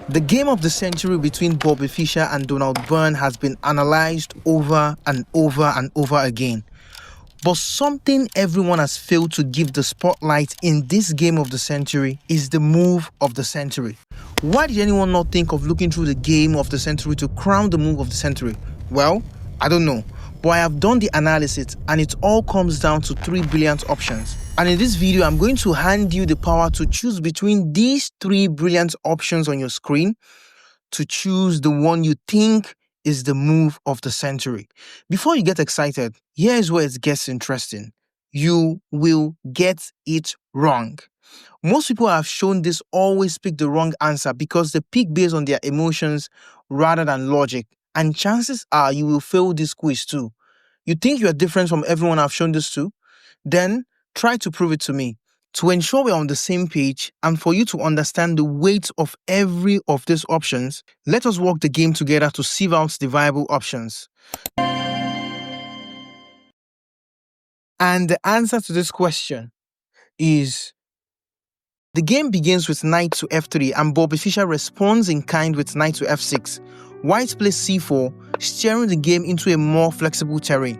The game of the century between Bobby Fischer and Donald Byrne has been analyzed over and over and over again. But something everyone has failed to give the spotlight in this game of the century is the move of the century. Why did anyone not think of looking through the game of the century to crown the move of the century? Well, I don't know. But I have done the analysis and it all comes down to 3 brilliant options. And in this video, I'm going to hand you the power to choose between these 3 brilliant options on your screen to choose the one you think is the move of the century. Before you get excited, here is where it gets interesting. You will get it wrong. Most people have shown this always pick the wrong answer because they pick based on their emotions rather than logic. And chances are you will fail this quiz too. You think you are different from everyone I've shown this to? Then try to prove it to me. To ensure we're on the same page and for you to understand the weight of every of these options, let us work the game together to sieve out the viable options. And the answer to this question is: the game begins with knight to f3 and Bobby Fischer responds in kind with knight to f6. White plays c4, steering the game into a more flexible terrain.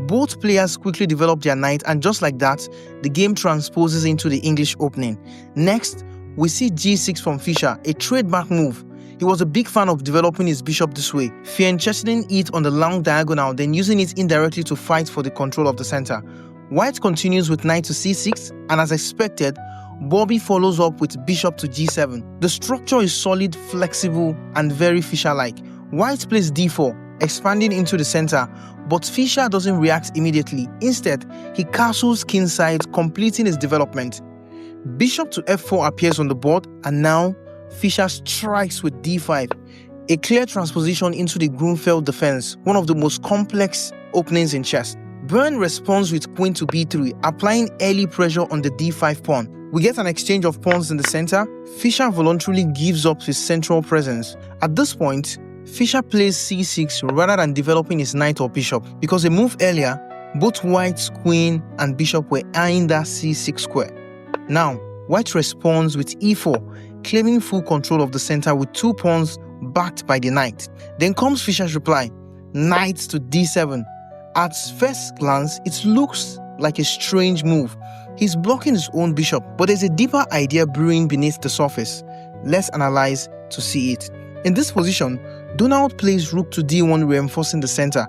Both players quickly develop their knight, and just like that, the game transposes into the English opening. Next, we see g6 from Fischer, a trademark move. He was a big fan of developing his bishop this way, fianchetting it on the long diagonal, then using it indirectly to fight for the control of the center. White continues with knight to c6, and as expected, Bobby follows up with bishop to g7. The structure is solid, flexible, and very Fischer-like. White plays d4, expanding into the center, but Fischer doesn't react immediately. Instead, he castles kingside, completing his development. Bishop to f4 appears on the board, and now Fischer strikes with d5, a clear transposition into the Grunfeld defense, one of the most complex openings in chess. Byrne responds with queen to b3, applying early pressure on the d5 pawn. We get an exchange of pawns in the center. Fischer voluntarily gives up his central presence. At this point, Fischer plays c6 rather than developing his knight or bishop, because a move earlier, both White's queen and bishop were eyeing that c6 square. Now, White responds with e4, claiming full control of the center with 2 pawns backed by the knight. Then comes Fischer's reply, knight to d7. At first glance, it looks like a strange move. He's blocking his own bishop, but there's a deeper idea brewing beneath the surface. Let's analyze to see it. In this position, Donald plays rook to d1, reinforcing the center.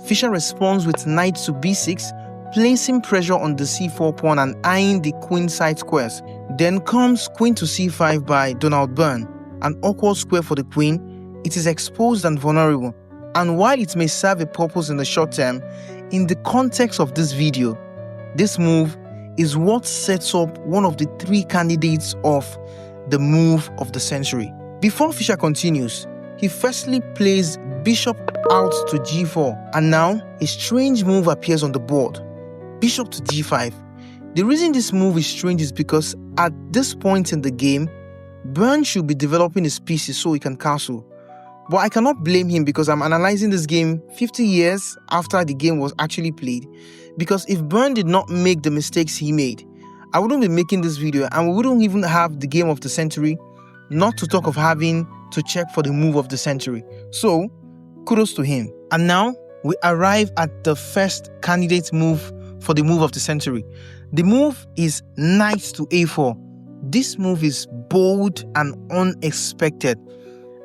Fischer responds with knight to b6, placing pressure on the c4 pawn and eyeing the queenside squares. Then comes queen to c5 by Donald Byrne, an awkward square for the queen. It is exposed and vulnerable, and while it may serve a purpose in the short term, in the context of this video, this move is what sets up one of the 3 candidates of the move of the century. Before Fischer continues, he firstly plays bishop out to g4, and now a strange move appears on the board, bishop to g5. The reason this move is strange is because at this point in the game, Byrne should be developing his pieces so he can castle. But I cannot blame him because I'm analyzing this game 50 years after the game was actually played. Because if Byrne did not make the mistakes he made, I wouldn't be making this video and we wouldn't even have the game of the century, not to talk of having to check for the move of the century. So, kudos to him. And now, we arrive at the first candidate move for the move of the century. The move is knight to a4. This move is bold and unexpected,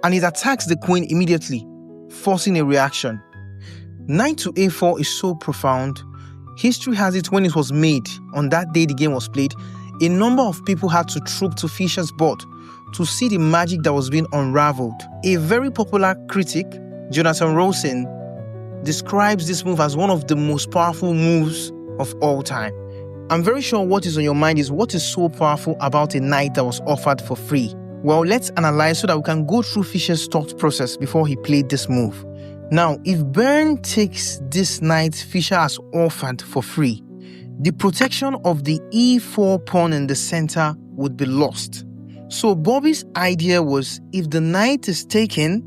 and it attacks the queen immediately, forcing a reaction. Knight to a4 is so profound. History has it when it was made, on that day the game was played, a number of people had to troop to Fischer's board to see the magic that was being unraveled. A very popular critic, Jonathan Rosen, describes this move as one of the most powerful moves of all time. I'm very sure what is on your mind is what is so powerful about a knight that was offered for free. Well, let's analyze so that we can go through Fischer's thought process before he played this move. Now, if Byrne takes this knight Fischer has offered for free, the protection of the e4 pawn in the center would be lost. So Bobby's idea was, if the knight is taken,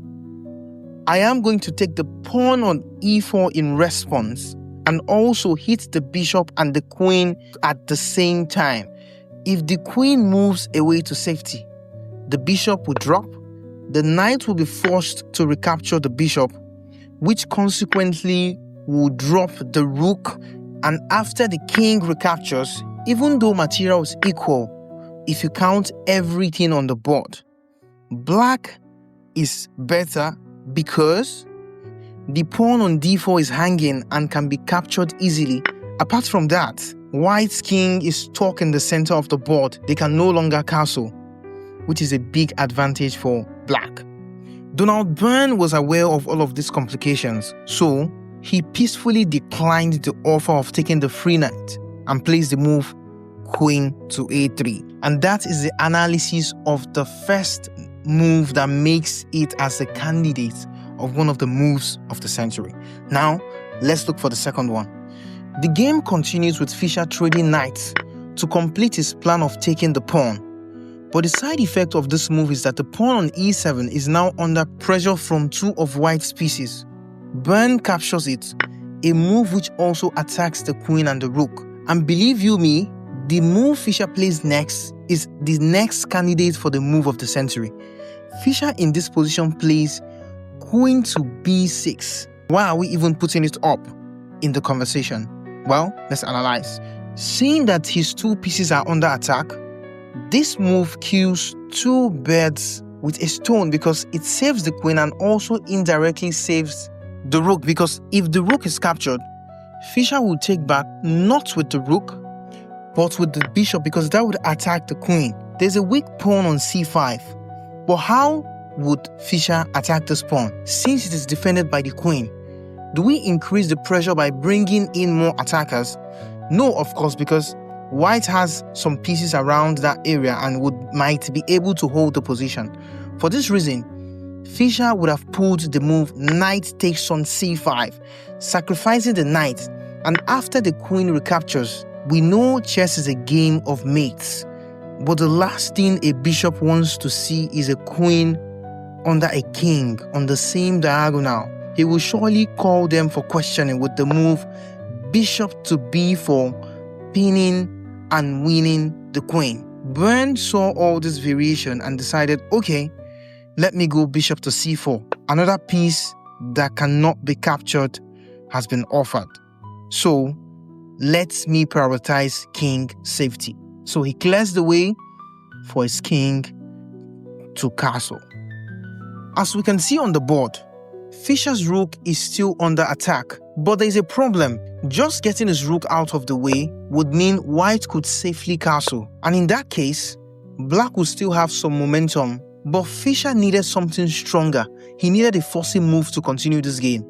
I am going to take the pawn on e4 in response and also hit the bishop and the queen at the same time. If the queen moves away to safety, the bishop will drop, the knight will be forced to recapture the bishop, which consequently will drop the rook. And after the king recaptures, even though material is equal, if you count everything on the board, black is better because the pawn on d4 is hanging and can be captured easily. Apart from that, white's king is stuck in the center of the board. They can no longer castle, which is a big advantage for black. Donald Byrne was aware of all of these complications, so he peacefully declined the offer of taking the free knight and placed the move queen to a3. And that is the analysis of the first move that makes it as a candidate of one of the moves of the century. Now, let's look for the second one. The game continues with Fischer trading knights to complete his plan of taking the pawn. But the side effect of this move is that the pawn on e7 is now under pressure from two of white's pieces. Byrne captures it, a move which also attacks the queen and the rook. And believe you me, the move Fischer plays next is the next candidate for the move of the century. Fischer in this position plays queen to b6. Why are we even putting it up in the conversation? Well, let's analyze. Seeing that his two pieces are under attack, this move kills two birds with a stone because it saves the queen and also indirectly saves the rook, because if the rook is captured, Fischer will take back not with the rook but with the bishop, because that would attack the queen. There's a weak pawn on c5, but how would Fischer attack this pawn since it is defended by the queen? Do we increase the pressure by bringing in more attackers? No, of course, because white has some pieces around that area and might be able to hold the position. For this reason, Fischer would have pulled the move knight takes on c5, sacrificing the knight, and after the queen recaptures, we know chess is a game of mates, but the last thing a bishop wants to see is a queen under a king on the same diagonal. He will surely call them for questioning with the move bishop to b4, pinning and winning the queen. Byrne saw all this variation and decided, okay, let me go bishop to c4. Another piece that cannot be captured has been offered. So let me prioritize king safety. So he clears the way for his king to castle. As we can see on the board, Fischer's rook is still under attack, but there is a problem. Just getting his rook out of the way would mean white could safely castle, and in that case, black would still have some momentum, but Fischer needed something stronger. He needed a forcing move to continue this game.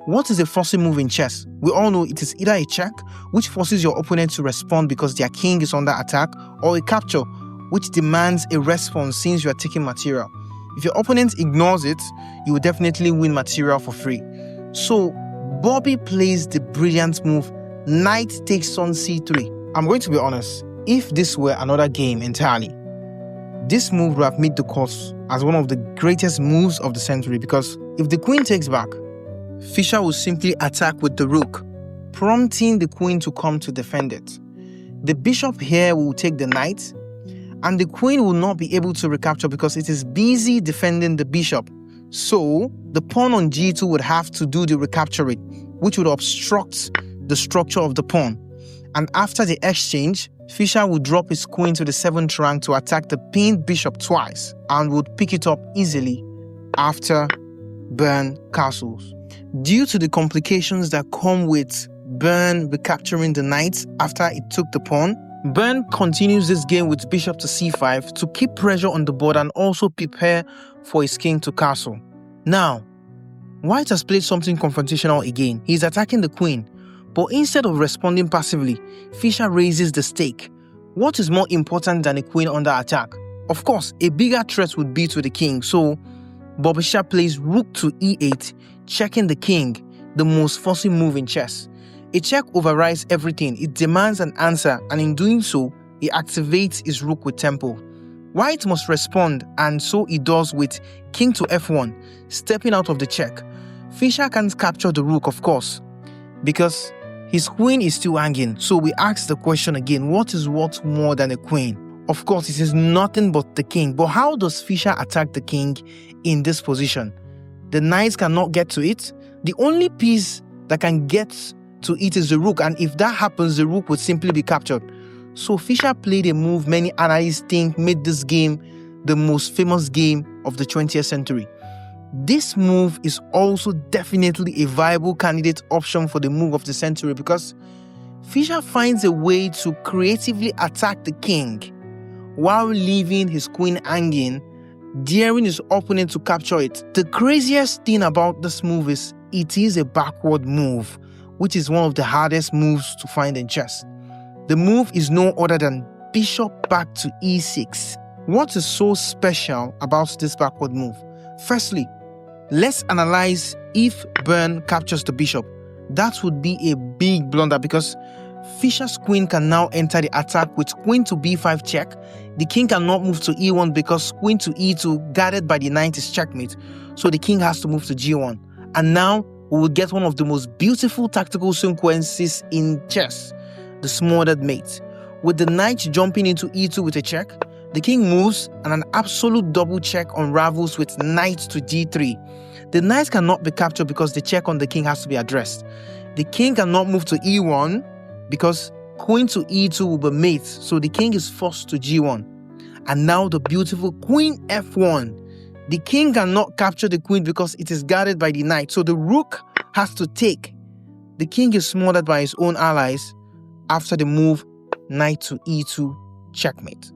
What is a forcing move in chess? We all know it is either a check, which forces your opponent to respond because their king is under attack, or a capture, which demands a response since you are taking material. If your opponent ignores it, you will definitely win material for free. So, Bobby plays the brilliant move, knight takes on c3. I'm going to be honest, if this were another game entirely, this move would have made the course as one of the greatest moves of the century, because if the queen takes back, Fischer will simply attack with the rook, prompting the queen to come to defend it. The bishop here will take the knight, and the queen will not be able to recapture because it is busy defending the bishop. So, the pawn on g2 would have to do the recapturing, which would obstruct the structure of the pawn. And after the exchange, Fischer would drop his queen to the 7th rank to attack the pinned bishop twice and would pick it up easily after Byrne castles. Due to the complications that come with Byrne recapturing the knight after it took the pawn, Byrne continues this game with bishop to c5 to keep pressure on the board and also prepare for his king to castle. Now, white has played something confrontational again. He's attacking the queen, but instead of responding passively, Fischer raises the stake. What is more important than a queen under attack? Of course, a bigger threat would be to the king, so Bobby Fischer plays rook to e8, checking the king, the most forcing move in chess. A check overrides everything. It demands an answer, and in doing so, he activates his rook with tempo. White must respond, and so he does with king to f1, stepping out of the check. Fischer can't capture the rook, of course, because his queen is still hanging. So we ask the question again, what is worth more than a queen? Of course, it is nothing but the king. But how does Fischer attack the king in this position? The knights cannot get to it. The only piece that can get to it is the rook, and if that happens, the rook would simply be captured. So Fischer played a move many analysts think made this game the most famous game of the 20th century. This move is also definitely a viable candidate option for the move of the century because Fischer finds a way to creatively attack the king while leaving his queen hanging, daring his opponent to capture it. The craziest thing about this move is it is a backward move, which is one of the hardest moves to find in chess. The move is no other than bishop back to e6. What is so special about this backward move? Firstly, let's analyze if Byrne captures the bishop. That would be a big blunder because Fischer's queen can now enter the attack with queen to b5 check. The king cannot move to e1 because queen to e2 guarded by the knight is checkmate. So the king has to move to g1. And now we will get one of the most beautiful tactical sequences in chess, the smothered mate. With the knight jumping into e2 with a check, the king moves and an absolute double check unravels with knight to g3. The knight cannot be captured because the check on the king has to be addressed. The king cannot move to e1 because queen to e2 will be mate, so the king is forced to g1. And now the beautiful queen f1. The king cannot capture the queen because it is guarded by the knight, so the rook has to take. The king is smothered by his own allies after the move knight to e2 checkmate.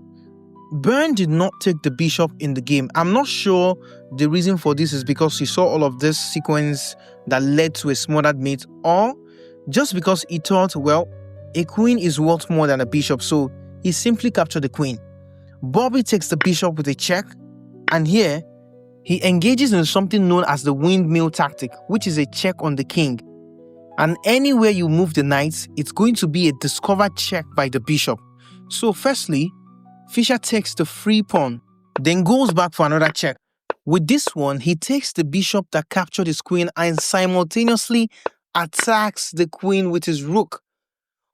Byrne did not take the bishop in the game. I'm not sure the reason for this is because he saw all of this sequence that led to a smothered mate, or just because he thought, well, a queen is worth more than a bishop, so he simply captured the queen. Bobby takes the bishop with a check, and here he engages in something known as the windmill tactic, which is a check on the king. And anywhere you move the knights, it's going to be a discovered check by the bishop. So firstly, Fischer takes the free pawn, then goes back for another check. With this one, he takes the bishop that captured his queen and simultaneously attacks the queen with his rook.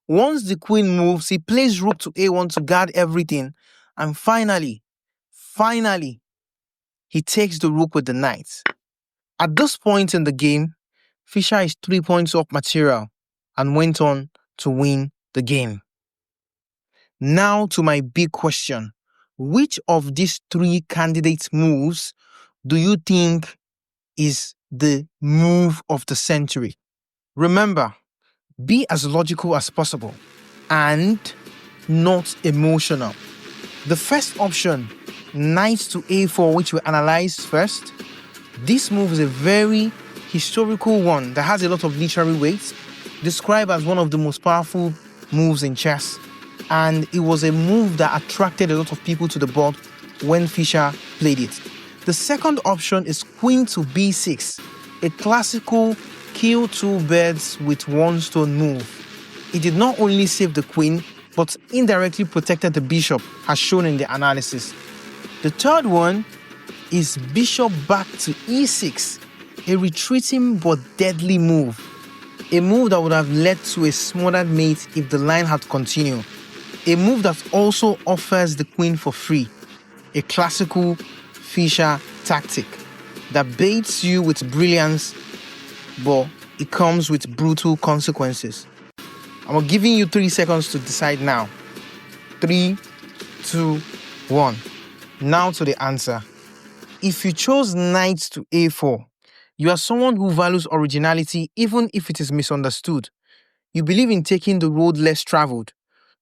Once the queen moves, he plays rook to a1 to guard everything. And finally, he takes the rook with the knight. At this point in the game, Fischer is 3 points off material and went on to win the game. Now to my big question. Which of these three candidate moves do you think is the move of the century? Remember, be as logical as possible and not emotional. The first option, knight to a4, which we analyze first. This move is a very historical one that has a lot of literary weight, described as one of the most powerful moves in chess. And it was a move that attracted a lot of people to the board when Fischer played it. The second option is queen to b6, a classical kill two birds with one stone move. It did not only save the queen, but indirectly protected the bishop, as shown in the analysis. The third one is bishop back to e6, a retreating but deadly move. A move that would have led to a smothered mate if the line had continued. A move that also offers the queen for free. A classical Fischer tactic that baits you with brilliance, but it comes with brutal consequences. I'm giving you 3 seconds to decide now. 3, 2, 1. Now to the answer. If you chose knight to a4, you are someone who values originality even if it is misunderstood. You believe in taking the road less traveled,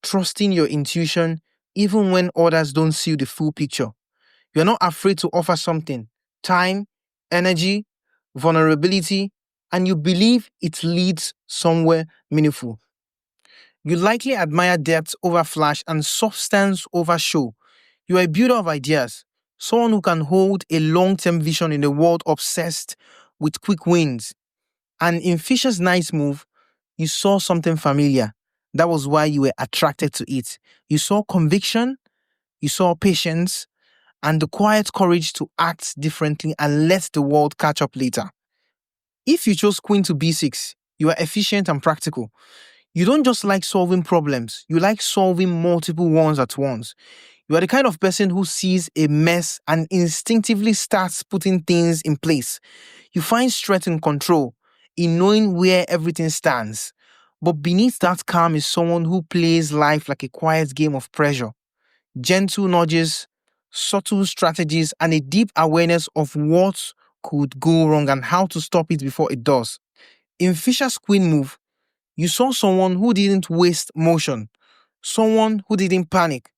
trusting your intuition even when others don't see the full picture. You're not afraid to offer something, time, energy, vulnerability, and you believe it leads somewhere meaningful. You likely admire depth over flash and substance over show. You are a builder of ideas, someone who can hold a long-term vision in a world obsessed with quick wins. And in Fischer's nice move, you saw something familiar. That was why you were attracted to it. You saw conviction, you saw patience, and the quiet courage to act differently and let the world catch up later. If you chose queen to b6, you are efficient and practical. You don't just like solving problems, you like solving multiple ones at once. You are the kind of person who sees a mess and instinctively starts putting things in place. You find strength in control, in knowing where everything stands. But beneath that calm is someone who plays life like a quiet game of pressure. Gentle nudges, subtle strategies, and a deep awareness of what could go wrong and how to stop it before it does. In Fischer's Queen move, you saw someone who didn't waste motion, someone who didn't panic,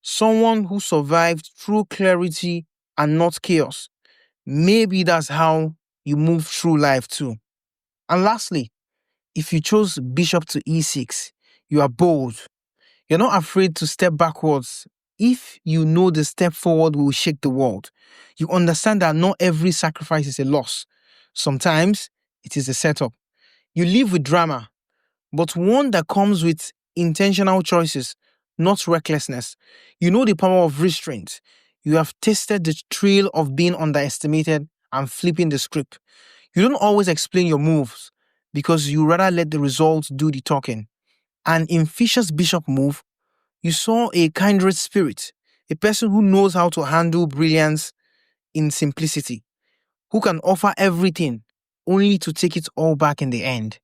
someone who survived through clarity and not chaos. Maybe that's how you move through life too. And lastly, if you chose bishop to e6, you are bold. You're not afraid to step backwards if you know the step forward will shake the world. You understand that not every sacrifice is a loss. Sometimes it is a setup. You live with drama, but one that comes with intentional choices, not recklessness. You know the power of restraint. You have tasted the thrill of being underestimated and flipping the script. You don't always explain your moves because you rather let the results do the talking. And in Fischer's bishop move, you saw a kindred spirit, a person who knows how to handle brilliance in simplicity, who can offer everything only to take it all back in the end.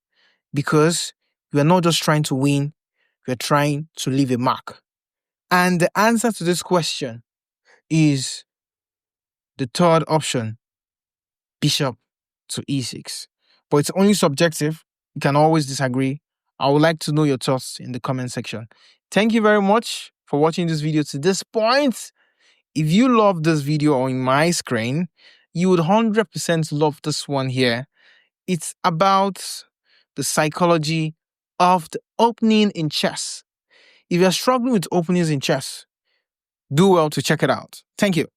Because you are not just trying to win, you are trying to leave a mark. And the answer to this question is the third option, bishop to e6. But it's only subjective. You can always disagree. I would like to know your thoughts in the comment section. Thank you very much for watching this video to this point. If you love this video on my screen, you would 100% love this one here. It's about the psychology of the opening in chess. If you're struggling with openings in chess, do well to check it out. Thank you.